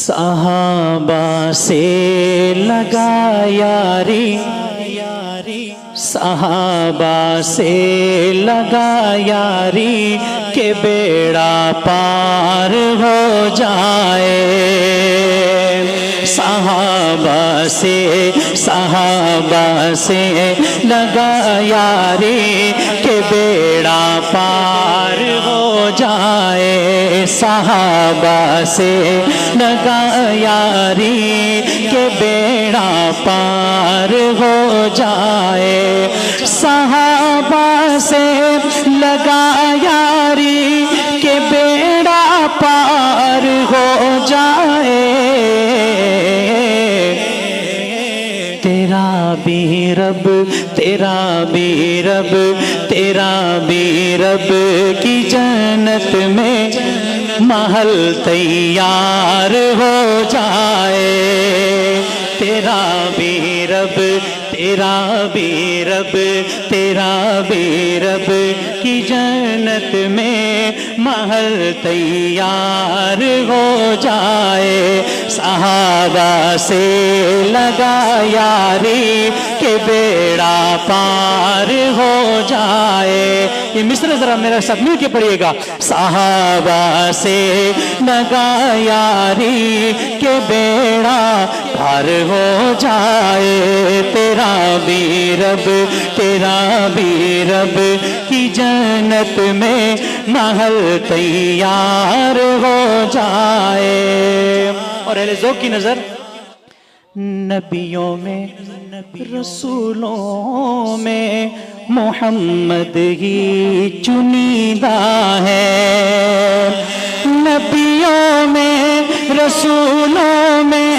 صحابہ سے لگا یاری، صحابہ سے لگا یاری کہ بیڑا پار ہو جائے۔ صحابہ سے لگا یاری کہ بیڑا پار ہو جائے۔ صحابہ سے لگا یاری کہ بیڑا پار ہو جائے۔ صحابہ سے لگا یاری کہ بیڑا پار ہو جائے۔ تیرا بھی رب، تیرا بھی رب، تیرا بھی رب کی جنت میں محل تیار ہو جائے۔ تیرا بھی رب، تیرا بھی رب، تیرا بھی رب کی جنت میں محل تیار ہو جائے۔ صحابہ سے لگا یاری کہ بیڑا پار ہو جائے۔ یہ مصرع ذرا میرے ساتھ مل کے پڑھیے گا۔ صحابہ سے لگا یاری کہ بیڑا پار ہو جائے۔ تیرا بھی رب، تیرا بھی رب کی جنت میں محل تیار ہو جائے۔ اور اہل ذوق کی نظر نبیوں میں، رسولوں میں محمد ہی چنیدہ ہے۔ نبیوں میں، رسولوں میں،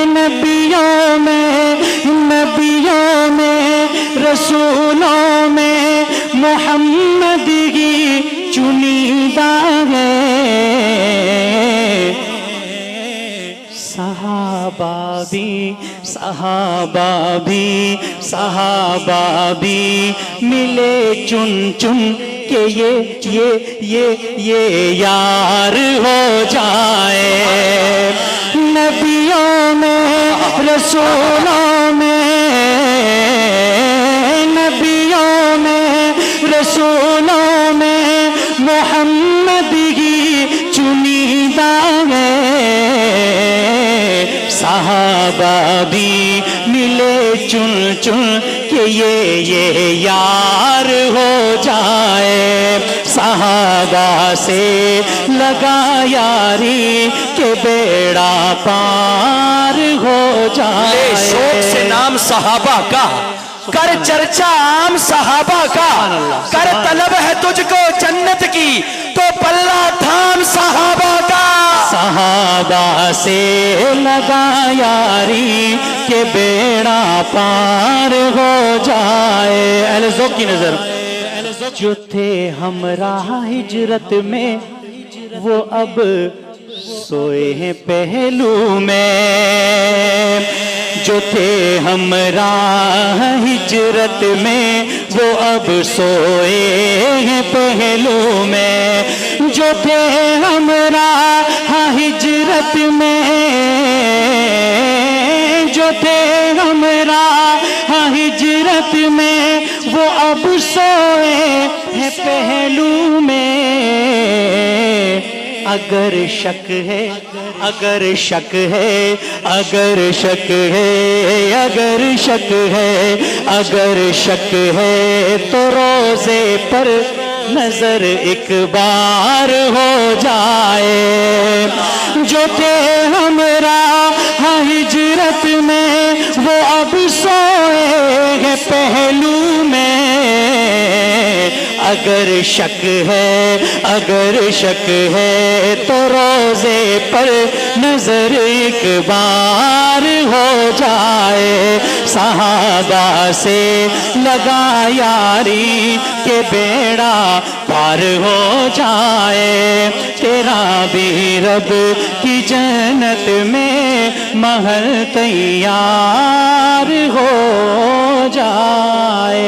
نبیوں میں، رسولوں میں محمد ہی چنیدہ ہے۔ صحابہ بھی ملے چن چن کہ یہ یار ہو جائے۔ نبیوں میں، رسولوں میں، نبیوں میں، رسولوں میں محمد ہی چنیدہ ہے۔ صحابہ بھی ملے چن چن کہ یہ یار ہو جائے۔ صحابہ سے لگا یاری کہ بیڑا پار ہو جائے۔ لے شوق سے نام صحابہ کا، کر چرچا عام صحابہ کا، کر طلب ہے تجھ کو جنت کی تو پلہ تھام صحابہ کا۔ صحابہ سے لگا یاری کہ بیڑا پار ہو جائے۔ اہل ذوق کی نظر جو تھے ہمراہ ہجرت میں وہ اب سوئے ہیں پہلو میں۔ جو تھے ہمراہ ہجرت میں وہ اب سوئے ہیں پہلو میں۔ جو تھے ہمراہ ہجرت میں، جو تھے ہمراہ ہجرت میں وہ اب سوئے ہیں پہلو میں۔ اگر شک ہے، اگر شک ہے، اگر شک ہے، اگر شک ہے، اگر شک ہے تو روزے پر نظر ایک بار ہو جائے۔ جو تھے ہمراہ ہجرت میں وہ اب سوئے ہیں پہلو میں۔ اگر شک ہے، اگر شک ہے تو روزے پر نظر ایک بار ہو جائے۔ صحابہ سے لگا یاری کہ بیڑا پار ہو جائے۔ تیرا بھی رب کی جنت میں محل تیار ہو جائے۔